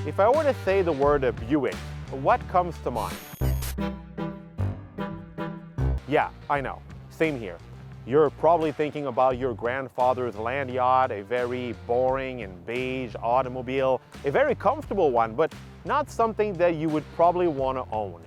If I were to say the word Buick, what comes to mind? Yeah, I know. Same here. You're probably thinking about your grandfather's land yacht, a very boring and beige automobile, a very comfortable one, but not something that you would probably want to own.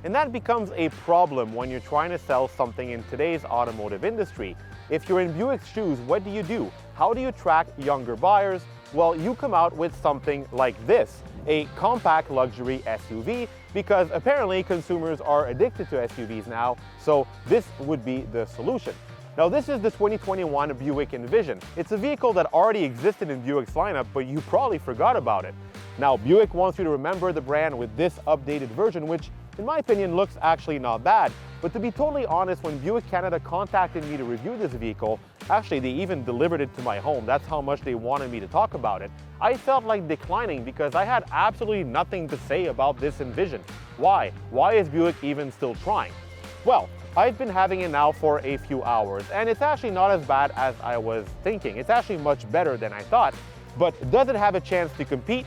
And that becomes a problem when you're trying to sell something in today's automotive industry. If you're in Buick's shoes, what do? How do you attract younger buyers? Well, you come out with something like this, a compact luxury SUV, because apparently consumers are addicted to SUVs now, so this would be the solution. Now this is the 2021 Buick Envision. It's a vehicle that already existed in Buick's lineup, but you probably forgot about it. Now Buick wants you to remember the brand with this updated version, which in my opinion looks actually not bad. But to be totally honest, when Buick Canada contacted me to review this vehicle, actually they even delivered it to my home, that's how much they wanted me to talk about it, I felt like declining because I had absolutely nothing to say about this Envision. Why? Why is Buick even still trying? Well, I've been having it now for a few hours, and it's actually not as bad as I was thinking. It's actually much better than I thought. But does it have a chance to compete?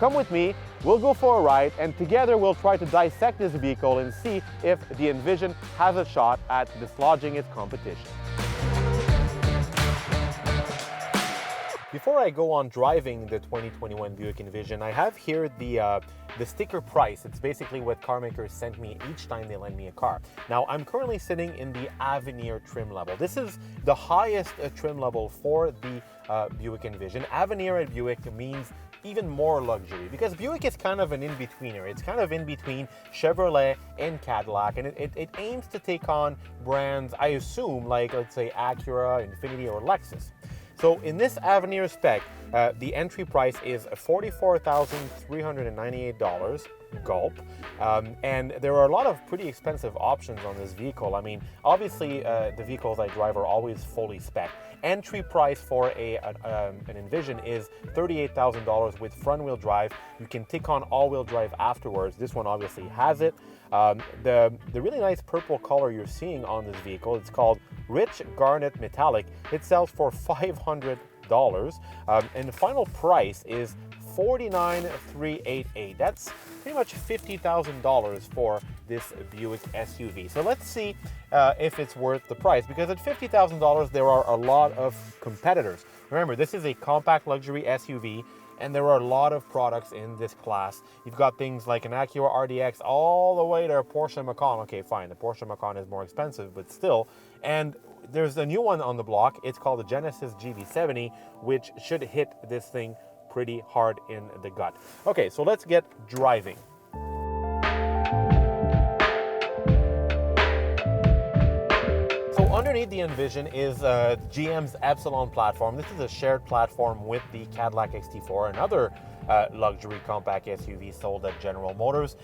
Come with me, we'll go for a ride, and together we'll try to dissect this vehicle and see if the Envision has a shot at dislodging its competition. Before I go on driving the 2021 Buick Envision, I have here the sticker price. It's basically what car makers send me each time they lend me a car. Now, I'm currently sitting in the Avenir trim level. This is the highest trim level for the Buick Envision. Avenir at Buick means even more luxury because Buick is kind of an in-betweener. It's kind of in between Chevrolet and Cadillac, and it aims to take on brands, I assume, like let's say Acura, Infiniti, or Lexus. So in this Avenir spec, the entry price is $44,398, gulp. And there are a lot of pretty expensive options on this vehicle. I mean, obviously the vehicles I drive are always fully spec. Entry price for an Envision is $38,000 with front-wheel drive. You can take on all-wheel drive afterwards. This one obviously has it. The really nice purple color you're seeing on this vehicle, it's called Rich Garnet Metallic. It sells for $500, and the final price is $49,388. That's pretty much $50,000 for this Buick SUV. So let's see if it's worth the price, because at $50,000 there are a lot of competitors. Remember, this is a compact luxury SUV, and there are a lot of products in this class. You've got things like an Acura RDX all the way to a Porsche Macan. Okay, fine, the Porsche Macan is more expensive, but still. And there's a new one on the block. It's called the Genesis GV70, which should hit this thing pretty hard in the gut. Okay, so let's get driving. Underneath the Envision is GM's Epsilon platform. This is a shared platform with the Cadillac XT4, another luxury compact SUV sold at General Motors.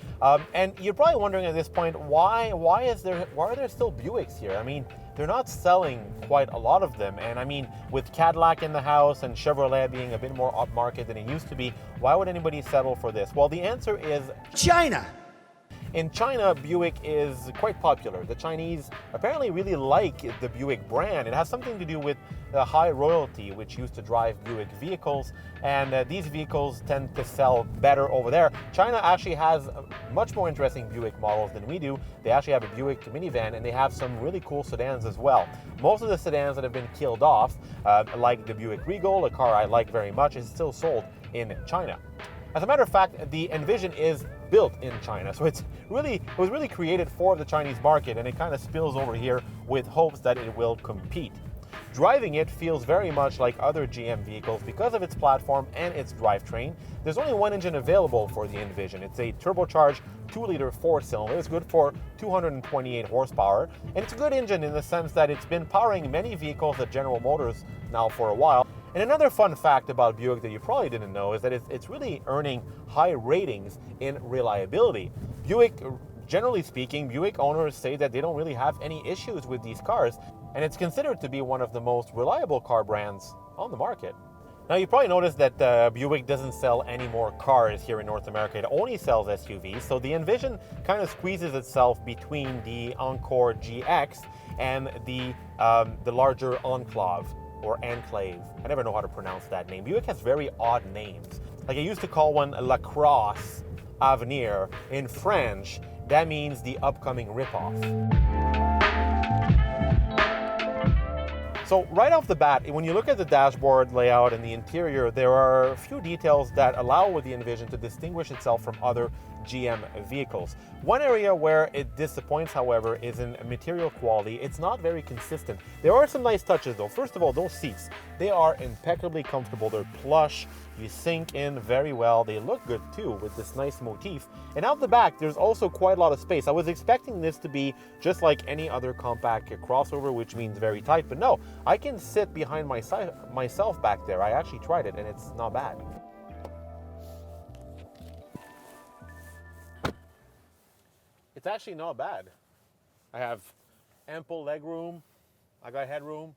And you're probably wondering at this point, why are there still Buicks here? I mean, they're not selling quite a lot of them. And I mean, with Cadillac in the house and Chevrolet being a bit more upmarket than it used to be, why would anybody settle for this? Well, the answer is China. In China, Buick is quite popular. The Chinese apparently really like the Buick brand. It has something to do with the high royalty which used to drive Buick vehicles, and these vehicles tend to sell better over there. China actually has much more interesting Buick models than we do. They actually have a Buick minivan, and they have some really cool sedans as well. Most of the sedans that have been killed off, like the Buick Regal, a car I like very much, is still sold in China. As a matter of fact, the Envision is built in China, so it was really created for the Chinese market, and it kind of spills over here with hopes that it will compete. Driving it feels very much like other GM vehicles because of its platform and its drivetrain. There's only one engine available for the Envision. It's a turbocharged 2-liter 4-cylinder. It's good for 228 horsepower, and it's a good engine in the sense that it's been powering many vehicles at General Motors now for a while. And another fun fact about Buick that you probably didn't know is that it's really earning high ratings in reliability. Buick, generally speaking, Buick owners say that they don't really have any issues with these cars, and it's considered to be one of the most reliable car brands on the market. Now, you probably noticed that Buick doesn't sell any more cars here in North America. It only sells SUVs, so the Envision kind of squeezes itself between the Encore GX and the larger Enclave. Or Enclave. I never know how to pronounce that name. Buick has very odd names. Like I used to call one La Crosse Avenir. In French, that means the upcoming ripoff. So right off the bat, when you look at the dashboard layout and the interior, there are a few details that allow the Envision to distinguish itself from other GM vehicles. One area where it disappoints, however, is in material quality. It's not very consistent. There are some nice touches though. First of all, those seats, they are impeccably comfortable. They're plush, you sink in very well. They look good too with this nice motif. And out the back, there's also quite a lot of space. I was expecting this to be just like any other compact crossover, which means very tight, but no, I can sit behind myself back there. I actually tried it and it's not bad. It's actually not bad. I have ample leg room. I got headroom.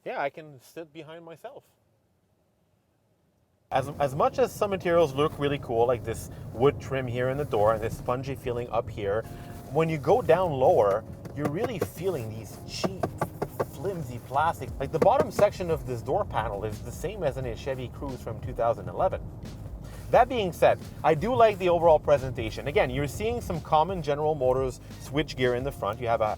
Yeah, I can sit behind myself. As much as some materials look really cool, like this wood trim here in the door and this spongy feeling up here, when you go down lower, you're really feeling these cheap, flimsy plastic. Like the bottom section of this door panel is the same as in a Chevy Cruze from 2011. That being said, I do like the overall presentation. Again, you're seeing some common General Motors switchgear in the front. You have a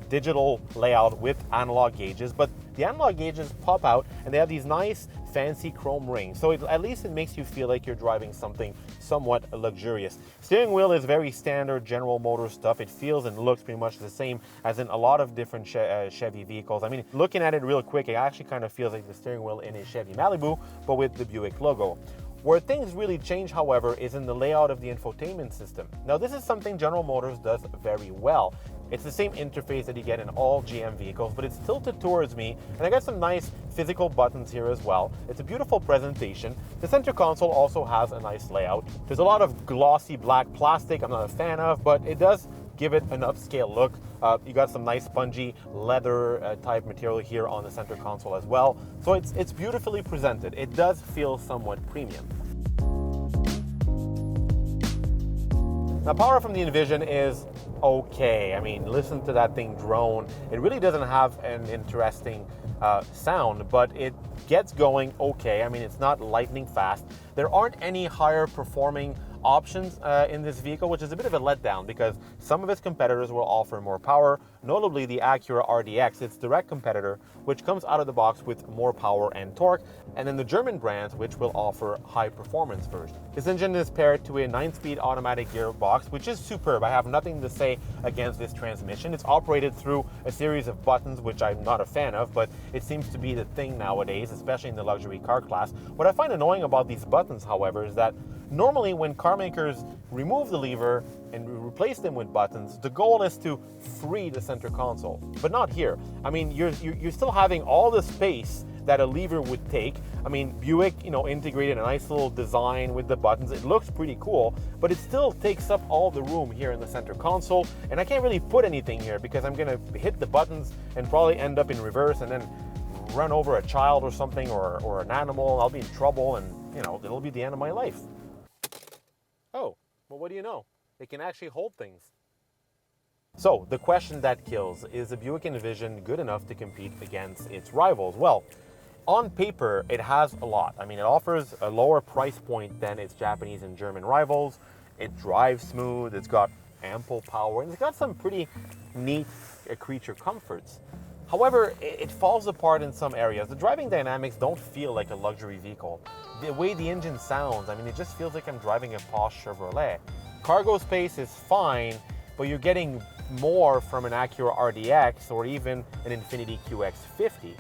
digital layout with analog gauges, but the analog gauges pop out and they have these nice fancy chrome rings. So at least it makes you feel like you're driving something somewhat luxurious. Steering wheel is very standard General Motors stuff. It feels and looks pretty much the same as in a lot of different Chevy vehicles. I mean, looking at it real quick, it actually kind of feels like the steering wheel in a Chevy Malibu, but with the Buick logo. Where things really change, however, is in the layout of the infotainment system. Now, this is something General Motors does very well. It's the same interface that you get in all GM vehicles, but it's tilted towards me, and I got some nice physical buttons here as well. It's a beautiful presentation. The center console also has a nice layout. There's a lot of glossy black plastic I'm not a fan of, but it does give it an upscale look. You got some nice spongy leather type material here on the center console as well. So it's beautifully presented. It does feel somewhat premium. Now, power from the Envision is okay. I mean, listen to that thing drone. It really doesn't have an interesting sound, but it gets going okay. I mean, it's not lightning fast. There aren't any higher performing options in this vehicle, which is a bit of a letdown because some of its competitors will offer more power, notably the Acura RDX, its direct competitor, which comes out of the box with more power and torque, and then the German brands, which will offer high performance versions. This engine is paired to a 9-speed automatic gearbox, which is superb. I have nothing to say against this transmission. It's operated through a series of buttons, which I'm not a fan of, but it seems to be the thing nowadays, especially in the luxury car class. What I find annoying about these buttons, however, is that normally when car makers remove the lever and replace them with buttons, the goal is to free the center console, but not here. I mean, you're still having all the space that a lever would take. I mean, Buick, integrated a nice little design with the buttons. It looks pretty cool, but it still takes up all the room here in the center console, and I can't really put anything here because I'm gonna hit the buttons and probably end up in reverse and then run over a child or something or an animal. I'll be in trouble, and it'll be the end of my life. Oh, well, what do you know? It can actually hold things. So the question that kills, is the Buick Envision good enough to compete against its rivals? Well, on paper, it has a lot. I mean, it offers a lower price point than its Japanese and German rivals. It drives smooth, it's got ample power, and it's got some pretty neat creature comforts. However, it falls apart in some areas. The driving dynamics don't feel like a luxury vehicle. The way the engine sounds, I mean, it just feels like I'm driving a posh Chevrolet. Cargo space is fine, but you're getting more from an Acura RDX or even an Infiniti QX50.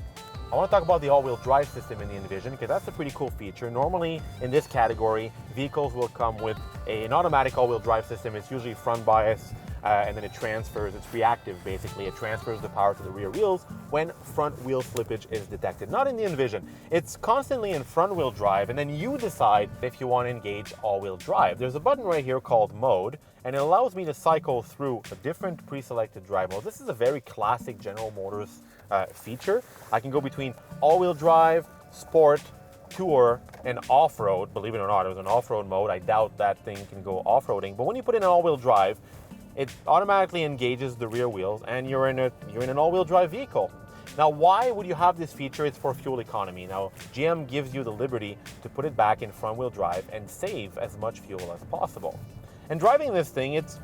I want to talk about the all-wheel drive system in the Envision because that's a pretty cool feature. Normally, in this category, vehicles will come with an automatic all-wheel drive system. It's usually front bias, and then it transfers. It's reactive, basically. It transfers the power to the rear wheels when front wheel slippage is detected. Not in the Envision. It's constantly in front wheel drive, and then you decide if you want to engage all-wheel drive. There's a button right here called Mode, and it allows me to cycle through a different pre-selected drive modes. This is a very classic General Motors feature. I can go between all-wheel drive, sport, tour, and off-road. Believe it or not, it was an off-road mode. I doubt that thing can go off-roading, but when you put in an all-wheel drive, it automatically engages the rear wheels, and you're in an all-wheel drive vehicle. Now, why would you have this feature? It's for fuel economy. Now, GM gives you the liberty to put it back in front-wheel drive and save as much fuel as possible. And driving this thing, it's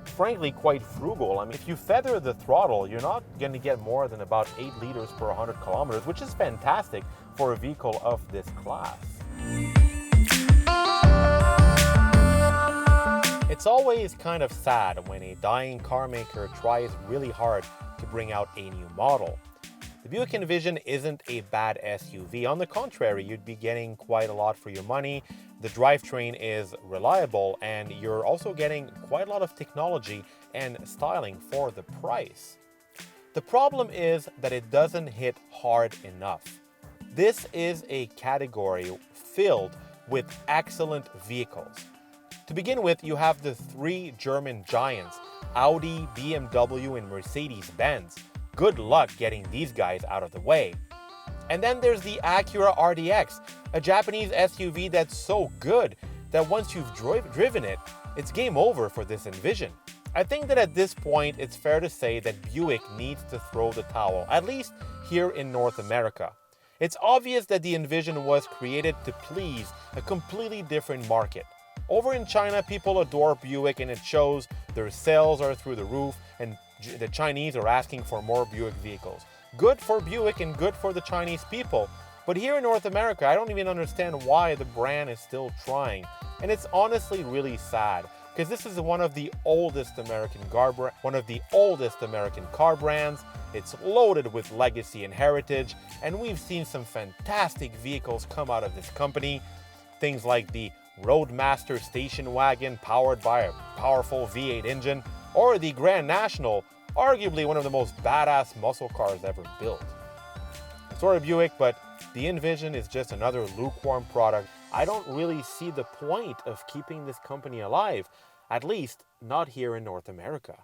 frankly quite frugal. I mean, if you feather the throttle, you're not going to get more than about 8 liters per 100 kilometers, which is fantastic for a vehicle of this class. It's always kind of sad when a dying car maker tries really hard to bring out a new model. The Buick Envision isn't a bad SUV. On the contrary, you'd be getting quite a lot for your money. The drivetrain is reliable, and you're also getting quite a lot of technology and styling for the price. The problem is that it doesn't hit hard enough. This is a category filled with excellent vehicles. To begin with, you have the 3 German giants, Audi, BMW, and Mercedes-Benz. Good luck getting these guys out of the way. And then there's the Acura RDX, a Japanese SUV that's so good that once you've driven it, it's game over for this Envision. I think that at this point, it's fair to say that Buick needs to throw the towel, at least here in North America. It's obvious that the Envision was created to please a completely different market. Over in China, people adore Buick, and it shows. Their sales are through the roof, and the Chinese are asking for more Buick vehicles. Good for Buick and good for the Chinese people. But here in North America, I don't even understand why the brand is still trying. And it's honestly really sad, because this is one of the oldest American car brands. It's loaded with legacy and heritage, and we've seen some fantastic vehicles come out of this company. Things like the Roadmaster station wagon powered by a powerful V8 engine, or the Grand National, arguably one of the most badass muscle cars ever built. Sorry Buick, but the Envision is just another lukewarm product. I don't really see the point of keeping this company alive, at least not here in North America.